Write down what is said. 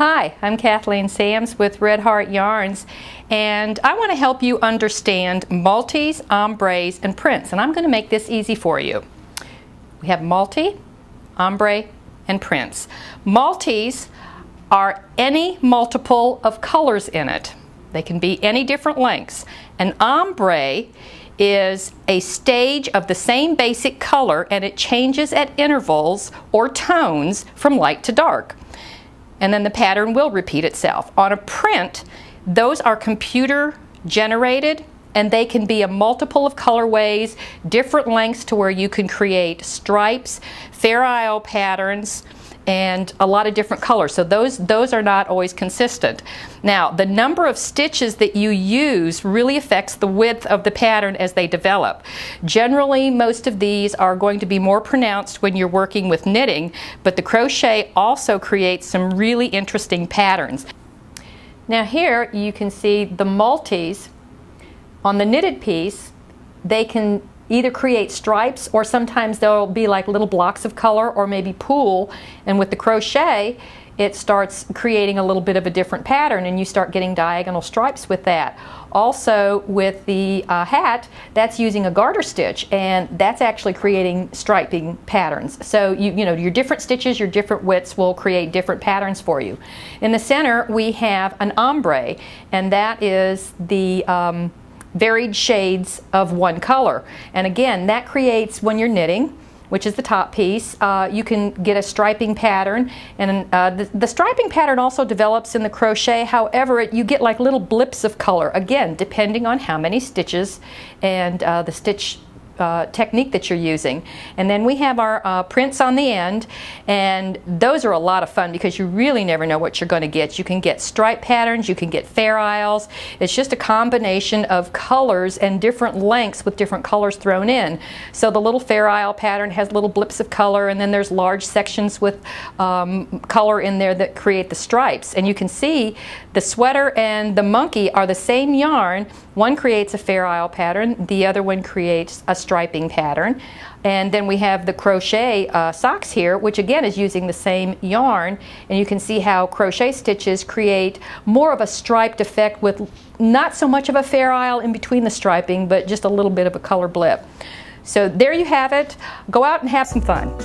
Hi, I'm Kathleen Sams with Red Heart Yarns, and I want to help you understand multis, ombres, and prints, and I'm going to make this easy for you. We have multi, ombre, and prints. Multis are any multiple of colors in it. They can be any different lengths. An ombre is a stage of the same basic color, and it changes at intervals or tones from light to dark. And then the pattern will repeat itself. On a print, those are computer generated, and they can be a multiple of colorways, different lengths to where you can create stripes, Fair Isle patterns, and a lot of different colors. So those are not always consistent. Now, the number of stitches that you use really affects the width of the pattern as they develop. Generally, most of these are going to be more pronounced when you're working with knitting, but the crochet also creates some really interesting patterns. Now here you can see the multis on the knitted piece. They can either create stripes, or sometimes there'll be like little blocks of color, or maybe pool, and with the crochet it starts creating a little bit of a different pattern, and you start getting diagonal stripes with that. Also with the hat, that's using a garter stitch, and that's actually creating striping patterns. So you know, your different stitches, your different widths will create different patterns for you. In the center we have an ombre, and that is the varied shades of one color. And again, that creates, when you're knitting, which is the top piece, you can get a striping pattern, and the striping pattern also develops in the crochet. However, you get like little blips of color, again depending on how many stitches and the stitch technique that you're using. And then we have our prints on the end, and those are a lot of fun because you really never know what you're going to get. You can get stripe patterns, you can get Fair Isles. It's just a combination of colors and different lengths with different colors thrown in. So the little Fair Isle pattern has little blips of color, and then there's large sections with color in there that create the stripes. And you can see the sweater and the monkey are the same yarn. One creates a Fair Isle pattern, the other one creates a striping pattern. And then we have the crochet socks here, which again is using the same yarn, and you can see how crochet stitches create more of a striped effect with not so much of a Fair Isle in between the striping, but just a little bit of a color blip. So there you have it. Go out and have some fun.